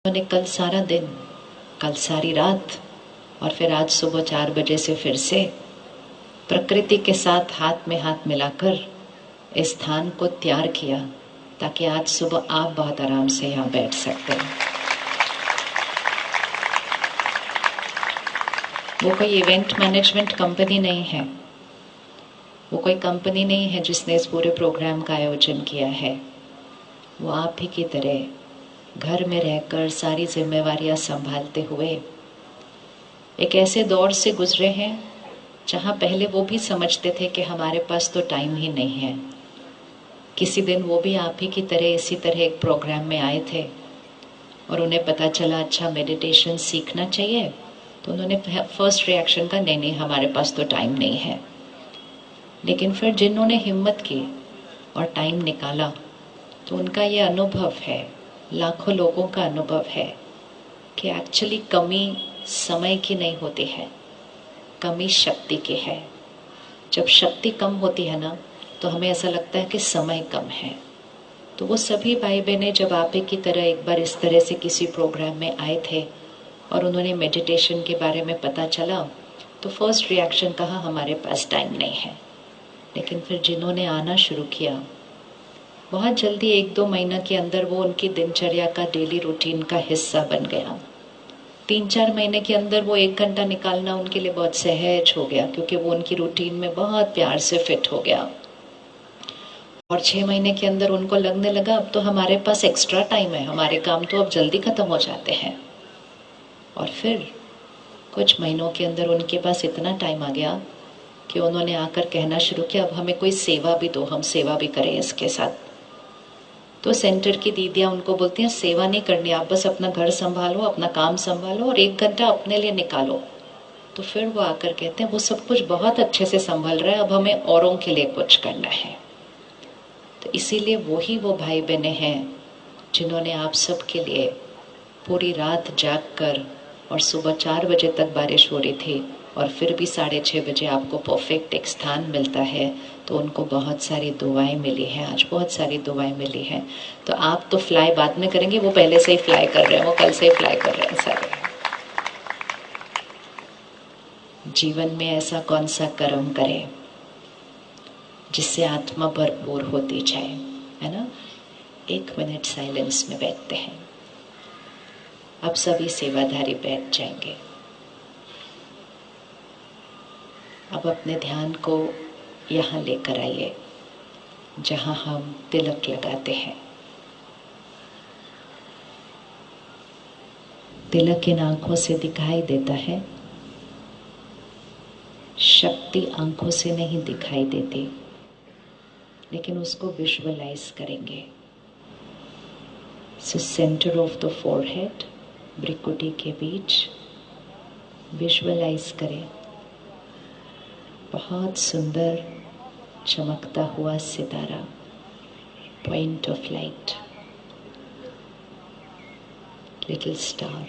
मैंने कल सारा दिन, कल सारी रात और फिर आज सुबह 4 बजे से फिर से प्रकृति के साथ हाथ में हाथ मिलाकर इस स्थान को तैयार किया ताकि आज सुबह आप बहुत आराम से यहाँ बैठ सकते हैं। वो कोई इवेंट मैनेजमेंट कंपनी नहीं है, वो कोई कंपनी नहीं है जिसने इस पूरे प्रोग्राम का आयोजन किया है। वो आप ही की तरह घर में रहकर सारी जिम्मेवारियां संभालते हुए एक ऐसे दौर से गुजरे हैं जहां पहले वो भी समझते थे कि हमारे पास तो टाइम ही नहीं है। किसी दिन वो भी आप ही की तरह इसी तरह एक प्रोग्राम में आए थे और उन्हें पता चला अच्छा मेडिटेशन सीखना चाहिए, तो उन्होंने फर्स्ट रिएक्शन का नहीं हमारे पास तो टाइम नहीं है। लेकिन फिर जिन्होंने हिम्मत की और टाइम निकाला तो उनका ये अनुभव है, लाखों लोगों का अनुभव है कि एक्चुअली कमी समय की नहीं होती है, कमी शक्ति की है। जब शक्ति कम होती है ना तो हमें ऐसा लगता है कि समय कम है। तो वो सभी भाई बहनें जब आप ही की तरह एक बार इस तरह से किसी प्रोग्राम में आए थे और उन्होंने मेडिटेशन के बारे में पता चला तो फर्स्ट रिएक्शन कहा हमारे पास टाइम नहीं है। लेकिन फिर जिन्होंने आना शुरू किया, बहुत जल्दी 1-2 महीना के अंदर वो उनकी दिनचर्या का डेली रूटीन का हिस्सा बन गया। 3-4 महीने के अंदर वो 1 घंटा निकालना उनके लिए बहुत सहज हो गया क्योंकि वो उनकी रूटीन में बहुत प्यार से फिट हो गया। और 6 महीने के अंदर उनको लगने लगा अब तो हमारे पास एक्स्ट्रा टाइम है, हमारे काम तो अब जल्दी खत्म हो जाते हैं। और फिर कुछ महीनों के अंदर उनके पास इतना टाइम आ गया कि उन्होंने आकर कहना शुरू किया अब हमें कोई सेवा भी दो, हम सेवा भी करें इसके साथ। तो सेंटर की दीदियां उनको बोलती हैं सेवा नहीं करनी, आप बस अपना घर संभालो, अपना काम संभालो और 1 घंटा अपने लिए निकालो। तो फिर वो आकर कहते हैं वो सब कुछ बहुत अच्छे से संभल रहा है, अब हमें औरों के लिए कुछ करना है। तो इसीलिए वो भाई बहनें हैं जिन्होंने आप सब के लिए पूरी रात जाग कर, और सुबह 4 बजे तक बारिश हो रही थी और फिर भी 6:30 बजे आपको परफेक्ट एक स्थान मिलता है, तो उनको बहुत सारी दुआएं मिली हैं, आज बहुत सारी दुआएं मिली हैं। तो आप तो फ्लाई बाद में करेंगे, वो पहले से ही फ्लाई कर रहे हैं, वो कल से ही फ्लाई कर रहे हैं सारे। जीवन में ऐसा कौन सा कर्म करें जिससे आत्मा भरपूर होती जाए, है ना। 1 मिनट साइलेंस में बैठते हैं। अब सभी सेवाधारी बैठ जाएंगे। अब अपने ध्यान को यहाँ लेकर आइए जहाँ हम तिलक लगाते हैं। तिलक इन आंखों से दिखाई देता है, शक्ति आंखों से नहीं दिखाई देती, लेकिन उसको विजुअलाइज करेंगे। So centre of the forehead, भ्रिकुटी के बीच विजुअलाइज करें बहुत सुंदर चमकता हुआ सितारा, point of light, little star.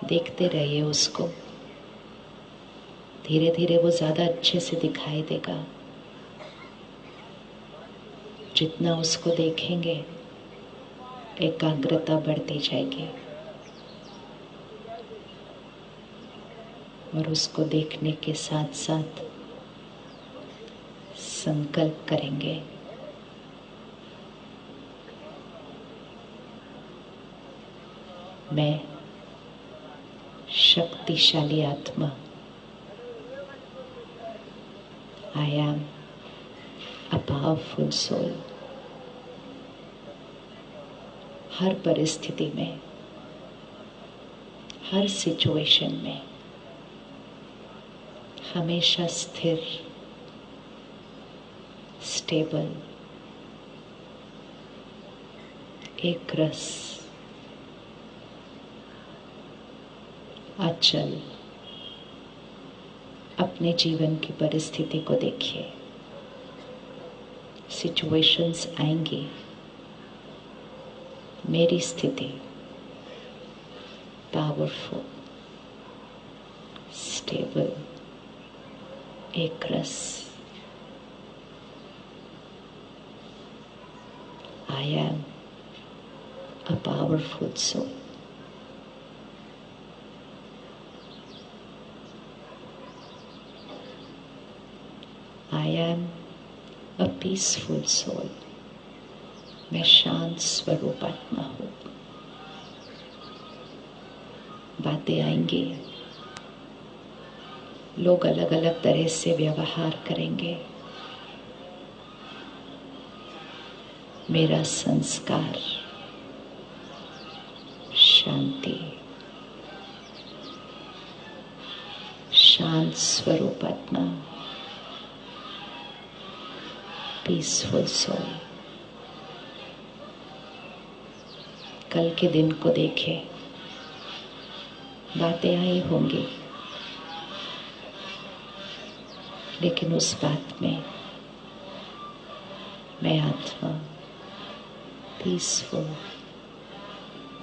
देखते रहिए उसको, धीरे धीरे वो ज़्यादा अच्छे से दिखाई देगा। जितना उसको देखेंगे एकाग्रता बढ़ती जाएगी और उसको देखने के साथ साथ संकल्प करेंगे मैं शक्तिशाली आत्मा, I am a powerful soul। हर परिस्थिति में, हर सिचुएशन में हमेशा स्थिर, स्टेबल, एक रस, अचल अपने जीवन की परिस्थिति को देखिए। सिचुएशंस आएंगी, मेरी स्थिति पावरफुल, स्टेबल, एक रस, I am a powerful soul. I am a peaceful soul. मैं शांत स्वरूप आत्मा हूँ. बातें आएंगी, लोग अलग अलग तरह से व्यवहार करेंगे. मेरा संस्कार शांति, शांत स्वरूप आत्मा, पीसफुल सोल. कल के दिन को देखे, बातें आई होंगी, लेकिन उस बात में मैं आत्मा पीसफुल,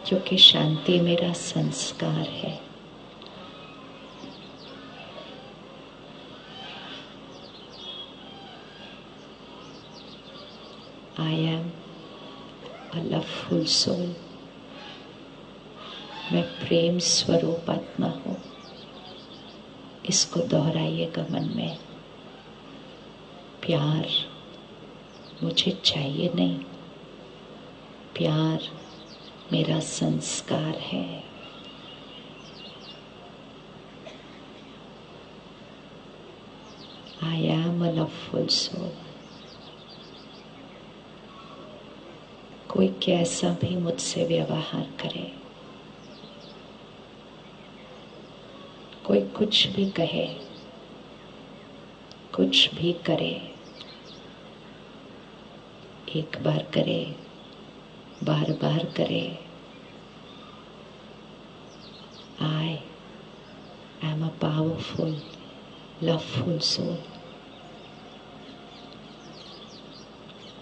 क्योंकि शांति मेरा संस्कार है. I am a loveful soul. मैं प्रेम स्वरूप आत्मा हूँ. इसको दोहराइएगा मन में. प्यार मुझे चाहिए नहीं, प्यार मेरा संस्कार है. I am a loveful soul. कोई कैसा भी मुझसे व्यवहार करे, कोई कुछ भी कहे, कुछ भी करे, एक बार करे, बार बार करे, I am a powerful, loveful soul.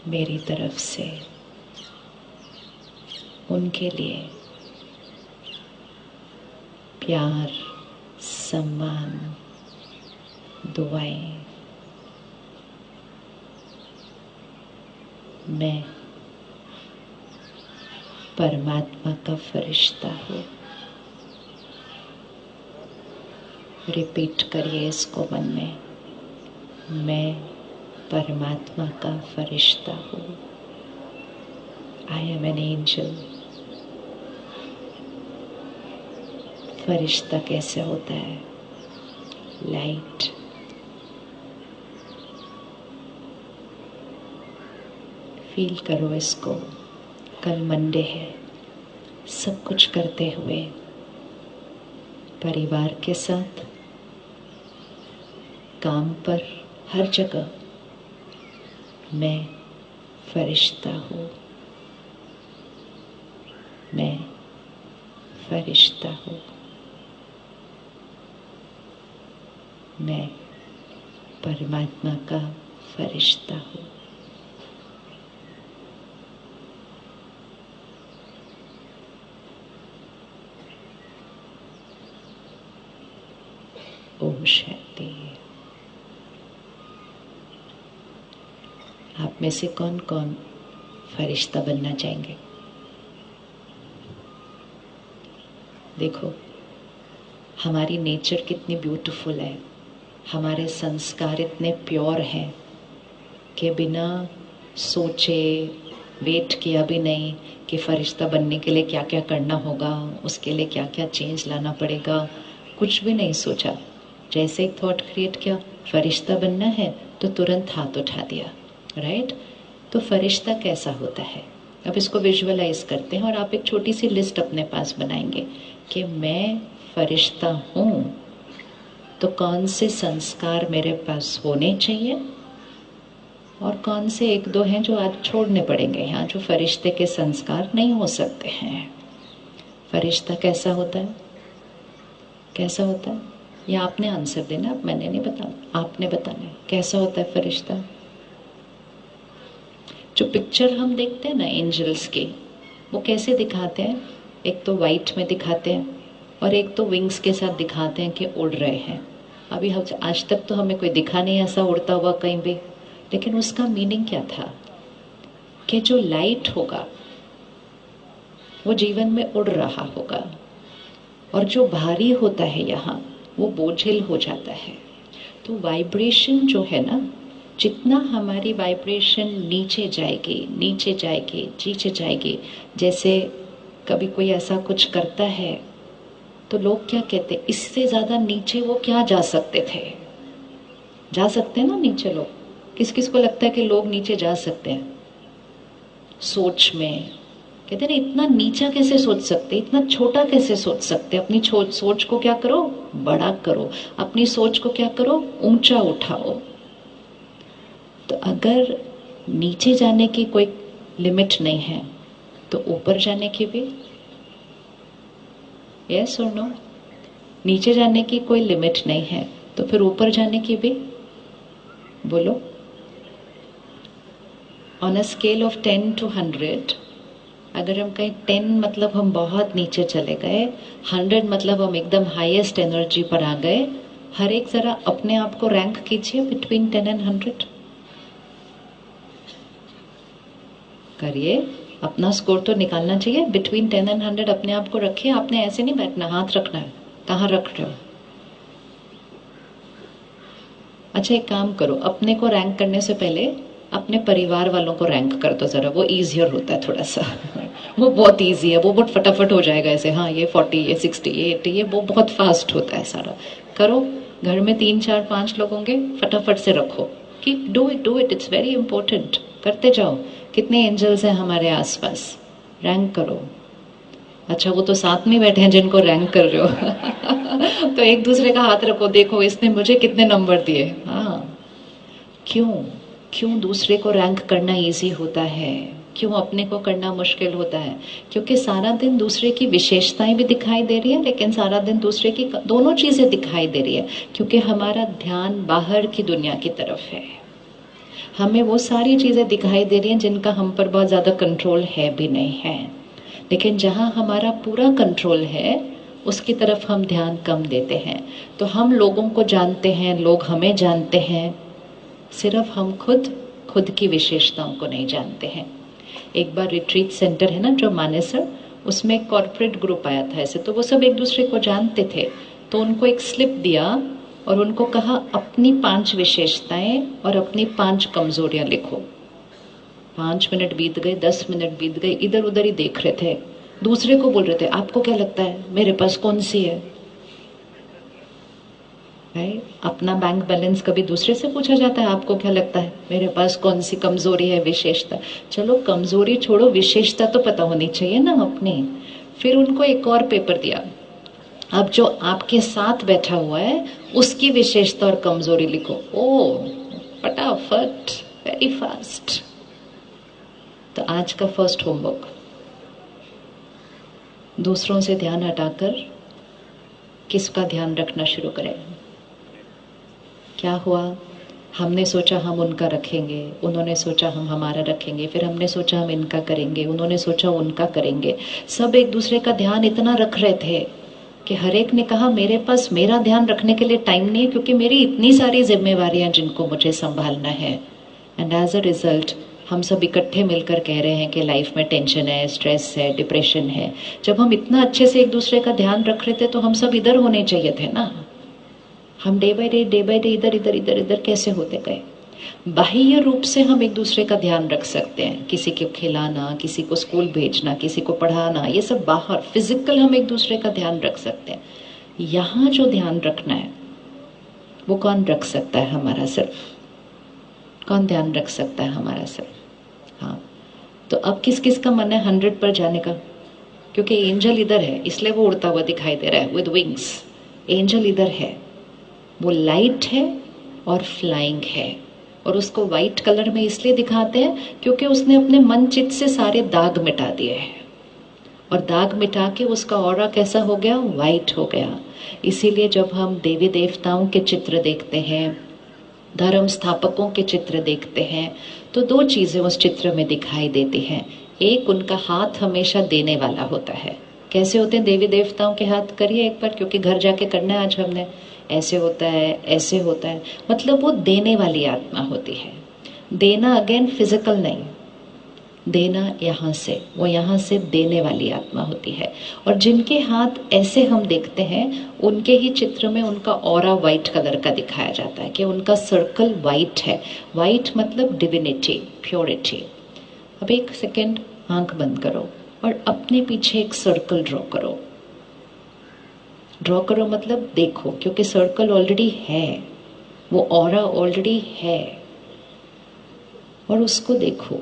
मेरी तरफ से उनके लिए प्यार, सम्मान, दुआएं. मैं परमात्मा का फरिश्ता हूँ. रिपीट करिए इसको मन में. मैं परमात्मा का फरिश्ता हूँ. I am an angel. फरिश्ता कैसे होता है? लाइट. फील करो इसको. कल मंडे है. सब कुछ करते हुए परिवार के साथ, काम पर, हर जगह मैं फरिश्ता हूँ. मैं फरिश्ता हूँ. मैं परमात्मा का फरिश्ता हूँ. ओम शांति. आप में से कौन कौन फरिश्ता बनना चाहेंगे? देखो, हमारी नेचर कितनी ब्यूटीफुल है. हमारे संस्कार इतने प्योर हैं कि बिना सोचे, वेट किया भी नहीं कि फरिश्ता बनने के लिए क्या क्या करना होगा, उसके लिए क्या क्या चेंज लाना पड़ेगा, कुछ भी नहीं सोचा. जैसे एक थॉट क्रिएट किया, फरिश्ता बनना है, तो तुरंत हाथ उठा दिया. राइट? तो फरिश्ता कैसा होता है? अब इसको विजुअलाइज करते हैं और आप एक छोटी सी लिस्ट अपने पास बनाएंगे कि मैं फरिश्ता हूँ, तो कौन से संस्कार मेरे पास होने चाहिए और कौन से एक दो हैं जो आज छोड़ने पड़ेंगे. यहाँ जो फरिश्ते के संस्कार नहीं हो सकते हैं. फरिश्ता कैसा होता है? कैसा होता है? ये आपने आंसर देना. अब मैंने नहीं बताना, आपने बताना है. कैसा होता है फरिश्ता? जो पिक्चर हम देखते हैं ना एंजल्स की, वो कैसे दिखाते हैं? एक तो वाइट में दिखाते हैं और एक तो विंग्स के साथ दिखाते हैं कि उड़ रहे हैं. अभी हम आज तक तो हमें कोई दिखा नहीं ऐसा उड़ता हुआ कहीं भी, लेकिन उसका मीनिंग क्या था? कि जो लाइट होगा वो जीवन में उड़ रहा होगा, और जो भारी होता है यहाँ वो बोझिल हो जाता है। तो वाइब्रेशन जो है ना, जितना हमारी वाइब्रेशन नीचे जाएगी नीचे जाएगी नीचे जाएगी, जैसे कभी कोई ऐसा कुछ करता है तो लोग क्या कहते हैं, इससे ज़्यादा नीचे वो क्या जा सकते थे? जा सकते हैं ना नीचे लोग? किस किस को लगता है कि लोग नीचे जा सकते हैं? सोच में कहते हैं ना, इतना नीचा कैसे सोच सकते, इतना छोटा कैसे सोच सकते? अपनी सोच को क्या करो, बड़ा करो। अपनी सोच को क्या करो, ऊंचा उठाओ। तो अगर नीचे जाने की कोई लिमिट नहीं है तो ऊपर जाने की भी, यस और नो? नीचे जाने की कोई लिमिट नहीं है तो फिर ऊपर जाने की भी बोलो। On a scale of 10 to 100, अगर हम कहें 10 मतलब हम बहुत नीचे चले गए, 100 मतलब हम एकदम हाईएस्ट एनर्जी पर आ गए, हर एक जरा अपने आप को रैंक कीजिए बिटवीन 10 and 100। करिए, अपना स्कोर तो निकालना चाहिए। बिटवीन 10 and 100 अपने आप को रखिए। आपने ऐसे नहीं बैठना, हाथ रखना है। कहाँ रख रहे हो? अच्छा, एक काम करो, अपने को रैंक करने से पहले अपने परिवार वालों को रैंक कर दो जरा, वो इजियर होता है थोड़ा सा। वो बहुत इजी है, वो बहुत फटाफट हो जाएगा ऐसे। हाँ, ये 40, ये 60, ये 80, ये वो बहुत फास्ट होता है सारा। करो, घर में 3 4 5 लोग होंगे, फटाफट से रखो। Keep do it, it's very important. करते जाओ। कितने एंजल्स हैं हमारे आसपास, रैंक करो। अच्छा, वो तो साथ में बैठे हैं जिनको रैंक कर रहे हो। तो एक दूसरे का हाथ रखो, देखो इसने मुझे कितने नंबर दिए। हाँ, क्यों क्यों दूसरे को रैंक करना इजी होता है, क्यों अपने को करना मुश्किल होता है? क्योंकि सारा दिन दूसरे की विशेषताएं भी दिखाई दे रही है, लेकिन सारा दिन दूसरे की दोनों चीजें दिखाई दे रही है, क्योंकि हमारा ध्यान बाहर की दुनिया की तरफ है। हमें वो सारी चीजें दिखाई दे रही हैं जिनका हम पर बहुत ज्यादा कंट्रोल है भी नहीं है, लेकिन जहाँ हमारा पूरा कंट्रोल है उसकी तरफ हम ध्यान कम देते हैं। तो हम लोगों को जानते हैं, लोग हमें जानते हैं, सिर्फ हम खुद की विशेषताओं को नहीं जानते हैं। एक बार रिट्रीट सेंटर है ना जो मानेसर, उसमें एक कॉर्पोरेट ग्रुप आया था ऐसे, तो वो सब एक दूसरे को जानते थे। तो उनको एक स्लिप दिया और उनको कहा अपनी 5 विशेषताएं और अपनी 5 कमजोरियां लिखो। 5 मिनट बीत गए, 10 मिनट बीत गए, इधर उधर ही देख रहे थे। दूसरे को बोल रहे थे, आपको क्या लगता है मेरे पास कौन सी है? अपना बैंक बैलेंस कभी दूसरे से पूछा जाता है, आपको क्या लगता है मेरे पास कौन सी कमजोरी है, विशेषता? चलो कमजोरी छोड़ो, विशेषता तो पता होनी चाहिए ना अपनी। फिर उनको एक और पेपर दिया, अब जो आपके साथ बैठा हुआ है उसकी विशेषता और कमजोरी लिखो। ओ, फटाफट, वेरी फास्ट। तो आज का फर्स्ट होमवर्क, दूसरों से ध्यान हटाकर किसका ध्यान रखना शुरू करें। क्या हुआ, हमने सोचा हम उनका रखेंगे, उन्होंने सोचा हम हमारा रखेंगे, फिर हमने सोचा हम इनका करेंगे, उन्होंने सोचा उनका करेंगे। सब एक दूसरे का ध्यान इतना रख रहे थे कि हर एक ने कहा मेरे पास मेरा ध्यान रखने के लिए टाइम नहीं है, क्योंकि मेरी इतनी सारी जिम्मेवारियां जिनको मुझे संभालना है। एंड एज अ रिजल्ट हम सब इकट्ठे मिलकर कह रहे हैं कि लाइफ में टेंशन है, स्ट्रेस है, डिप्रेशन है। जब हम इतना अच्छे से एक दूसरे का ध्यान रख रहे थे तो हम सब इधर होने चाहिए थे ना। हम डे बाय डे इधर इधर इधर इधर कैसे होते गए। बाह्य रूप से हम एक दूसरे का ध्यान रख सकते हैं, किसी को खिलाना, किसी को स्कूल भेजना, किसी को पढ़ाना, ये सब बाहर फिजिकल हम एक दूसरे का ध्यान रख सकते हैं। यहाँ जो ध्यान रखना है वो कौन रख सकता है? हमारा सिर्फ। कौन ध्यान रख सकता है? हमारा सिर्फ। हाँ, तो अब किस किस का मन है 100 पर जाने का? क्योंकि एंजल इधर है इसलिए वो उड़ता हुआ दिखाई दे रहा है विद विंग्स। एंजल इधर है, वो लाइट है और फ्लाइंग है, और उसको वाइट कलर में इसलिए दिखाते हैं क्योंकि उसने अपने मन चित्त से सारे दाग मिटा दिए हैं, और दाग मिटा के उसका ऑरा कैसा हो गया? वाइट हो गया। इसीलिए जब हम देवी देवताओं के चित्र देखते हैं, धर्म स्थापकों के चित्र देखते हैं, तो 2 चीजें उस चित्र में दिखाई देती हैं। एक, उनका हाथ हमेशा देने वाला होता है। कैसे होते हैं देवी देवताओं के हाथ? करिए एक बार, क्योंकि घर जाके करना है आज हमने। ऐसे होता है, ऐसे होता है, मतलब वो देने वाली आत्मा होती है। देना अगेन फिजिकल नहीं, देना यहाँ से, वो यहाँ से देने वाली आत्मा होती है। और जिनके हाथ ऐसे हम देखते हैं उनके ही चित्र में उनका ऑरा वाइट कलर का दिखाया जाता है कि उनका सर्कल वाइट है। वाइट मतलब डिविनिटी, प्योरिटी। अब एक सेकेंड आंख बंद करो और अपने पीछे एक सर्कल ड्रॉ करो। ड्रॉ करो मतलब देखो, क्योंकि सर्कल ऑलरेडी है, वो ऑरा ऑलरेडी है, और उसको देखो।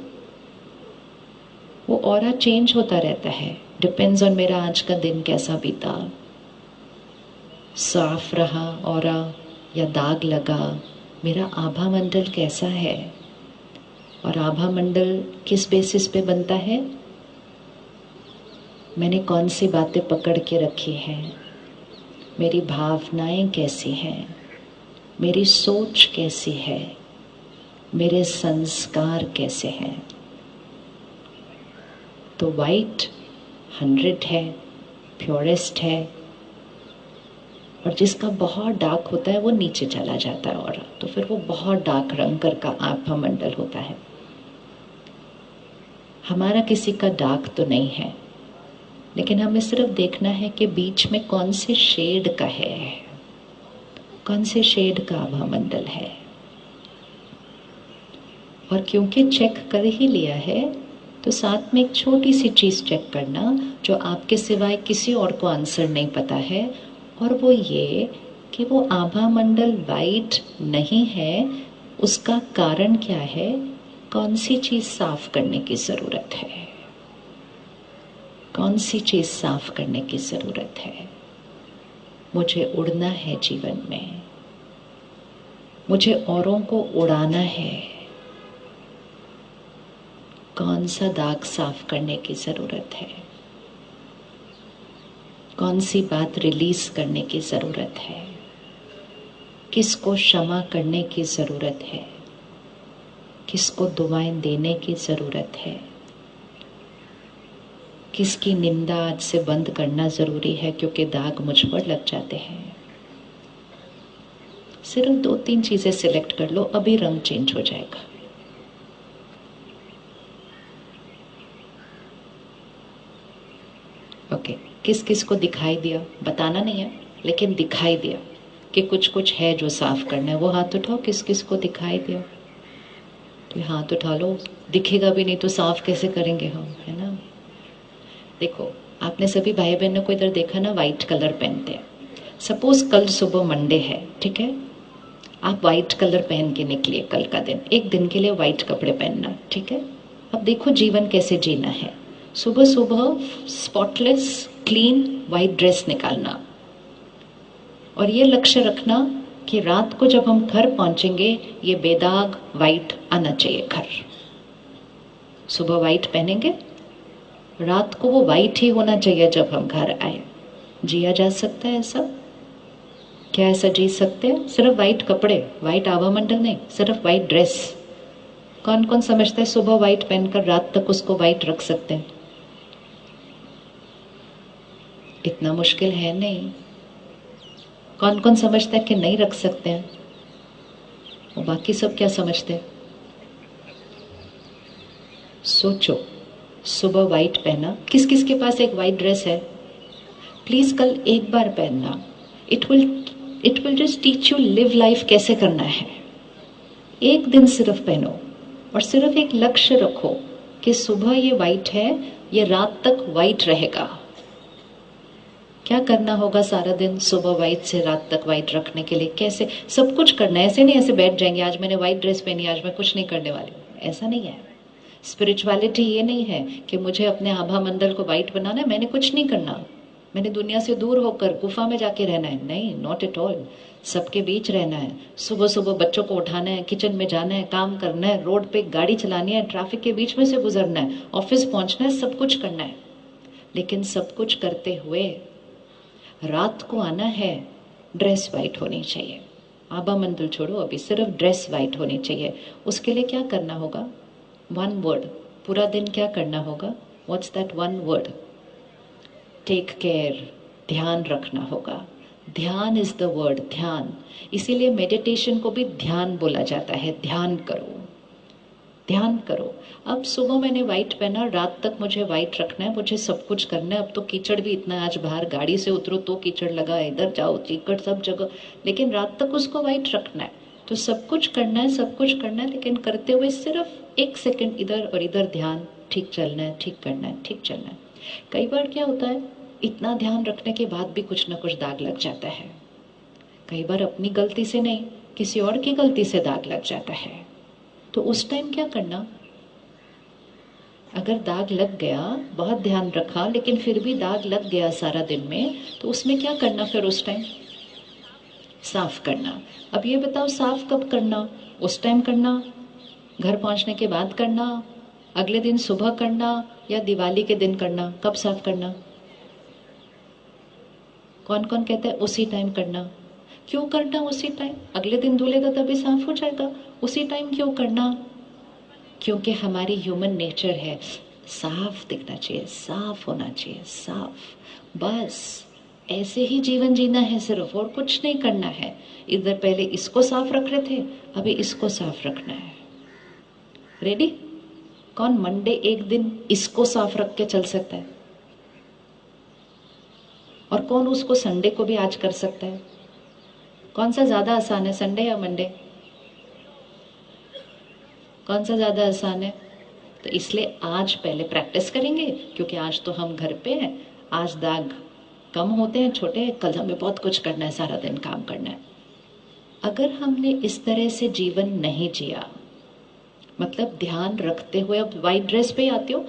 वो ऑरा चेंज होता रहता है, डिपेंड्स ऑन मेरा आज का दिन कैसा बीता, साफ रहा ऑरा या दाग लगा, मेरा आभा मंडल कैसा है। और आभा मंडल किस बेसिस पे बनता है? मैंने कौन सी बातें पकड़ के रखी हैं, मेरी भावनाएं कैसी हैं, मेरी सोच कैसी है, मेरे संस्कार कैसे हैं। तो वाइट 100 है, प्योरेस्ट है, और जिसका बहुत डार्क होता है वो नीचे चला जाता है, और तो फिर वो बहुत डार्क रंग का आभा मंडल होता है। हमारा किसी का डार्क तो नहीं है, लेकिन हमें सिर्फ देखना है कि बीच में कौन से शेड का है, कौन से शेड का आभा मंडल है। और क्योंकि चेक कर ही लिया है तो साथ में एक छोटी सी चीज चेक करना जो आपके सिवाय किसी और को आंसर नहीं पता है, और वो ये कि वो आभा मंडल वाइट नहीं है, उसका कारण क्या है, कौन सी चीज साफ करने की जरूरत है, कौन सी चीज साफ करने की जरूरत है। मुझे उड़ना है जीवन में, मुझे औरों को उड़ाना है, कौन सा दाग साफ करने की जरूरत है, कौन सी बात रिलीज करने की जरूरत है, किसको क्षमा करने की जरूरत है, किसको दुआएं देने की जरूरत है, किसकी निंदा आज से बंद करना जरूरी है क्योंकि दाग मुझ पर लग जाते हैं। सिर्फ 2-3 चीजें सिलेक्ट कर लो, अभी रंग चेंज हो जाएगा। ओके, किस किस को दिखाई दिया, बताना नहीं है लेकिन दिखाई दिया कि कुछ कुछ है जो साफ करना है, वो हाथ उठाओ। किस किस को दिखाई दिया तो हाथ उठा लो। दिखेगा भी नहीं तो साफ कैसे करेंगे हम, है ना। देखो, आपने सभी भाई बहनों को इधर देखा ना, वाइट कलर पहनते हैं। सपोज कल सुबह मंडे है, ठीक है, आप वाइट कलर पहन के निकलिए कल का दिन, एक दिन के लिए वाइट कपड़े पहनना, ठीक है। अब देखो जीवन कैसे जीना है। सुबह सुबह स्पॉटलेस क्लीन वाइट ड्रेस निकालना, और ये लक्ष्य रखना कि रात को जब हम घर पहुंचेंगे ये बेदाग वाइट आना चाहिए घर। सुबह वाइट पहनेंगे, रात को वो वाइट ही होना चाहिए जब हम घर आए। जिया जा सकता है ऐसा? क्या ऐसा जी सकते हैं? सिर्फ वाइट कपड़े, वाइट आभा मंडल नहीं, सिर्फ वाइट ड्रेस। कौन कौन समझता है सुबह वाइट पहनकर रात तक उसको वाइट रख सकते हैं? इतना मुश्किल है नहीं। कौन कौन समझता है कि नहीं रख सकते हैं? और बाकी सब क्या समझते हैं? सोचो, सुबह वाइट पहना, किस किस के पास एक वाइट ड्रेस है? प्लीज कल एक बार पहनना। It will just teach you live life कैसे करना है। एक दिन सिर्फ पहनो और सिर्फ एक लक्ष्य रखो कि सुबह ये वाइट है, ये रात तक वाइट रहेगा। क्या करना होगा सारा दिन सुबह वाइट से रात तक वाइट रखने के लिए? कैसे? सब कुछ करना है, ऐसे नहीं ऐसे बैठ जाएंगे आज मैंने वाइट ड्रेस पहनी, आज मैं कुछ नहीं करने वाली हूँ, ऐसा नहीं है। स्पिरिचुअलिटी ये नहीं है कि मुझे अपने आभा मंडल को वाइट बनाना है, मैंने कुछ नहीं करना, मैंने दुनिया से दूर होकर गुफा में जाके रहना है, नहीं, नॉट एट ऑल। सबके बीच रहना है, सुबह सुबह बच्चों को उठाना है, किचन में जाना है, काम करना है, रोड पे गाड़ी चलानी है, ट्रैफिक के बीच में से गुजरना है, ऑफिस पहुंचना है, सब कुछ करना है। लेकिन सब कुछ करते हुए रात को आना है, ड्रेस वाइट होनी चाहिए। आभा मंडल छोड़ो, अभी सिर्फ ड्रेस वाइट होनी चाहिए। उसके लिए क्या करना होगा? 1 वर्ड, पूरा दिन क्या करना होगा? What's that 1 word? Take care, ध्यान रखना होगा। ध्यान इज द वर्ड, ध्यान। इसीलिए मेडिटेशन को भी ध्यान बोला जाता है, ध्यान करो। ध्यान करो। अब सुबह मैंने वाइट पहना, रात तक मुझे वाइट रखना है, मुझे सब कुछ करना है। अब तो कीचड़ भी इतना है, आज बाहर गाड़ी से उतरो तो कीचड़ लगा, इधर जाओ कीचड़ सब जगह, लेकिन रात तक उसको वाइट रखना है। तो सब कुछ करना है, सब कुछ करना है, लेकिन करते हुए सिर्फ 1 सेकंड इधर और इधर ध्यान, ठीक चलना है, ठीक करना है, ठीक चलना है। कई बार क्या होता है, इतना ध्यान रखने के बाद भी कुछ ना कुछ दाग लग जाता है। कई बार अपनी गलती से नहीं, किसी और की गलती से दाग लग जाता है। तो उस टाइम क्या करना, अगर दाग लग गया, बहुत ध्यान रखा लेकिन फिर भी दाग लग गया सारा दिन में, तो उसमें क्या करना फिर उस टाइम, साफ करना। अब ये बताओ साफ कब करना, उस टाइम करना, घर पहुंचने के बाद करना, अगले दिन सुबह करना, या दिवाली के दिन करना, कब साफ करना? कौन कौन कहता है उसी टाइम करना? क्यों करना उसी टाइम? अगले दिन धुलेगा तभी साफ हो जाएगा, उसी टाइम क्यों करना? क्योंकि हमारी ह्यूमन नेचर है, साफ दिखना चाहिए, साफ होना चाहिए, साफ। बस ऐसे ही जीवन जीना है सिर्फ, और कुछ नहीं करना है। इधर पहले इसको साफ रख रहे थे, अभी इसको साफ रखना है। रेडी? कौन मंडे एक दिन इसको साफ रख के चल सकता है? और कौन उसको संडे को भी आज कर सकता है? कौन सा ज्यादा आसान है, संडे या मंडे? कौन सा ज्यादा आसान है? तो इसलिए आज पहले प्रैक्टिस करेंगे, क्योंकि आज तो हम घर पे हैं, आज दाग कम होते हैं, छोटे हैं, कल हमें बहुत कुछ करना है, सारा दिन काम करना है। अगर हमने इस तरह से जीवन नहीं जिया, मतलब ध्यान रखते हुए, अब वाइट ड्रेस पे आती हो,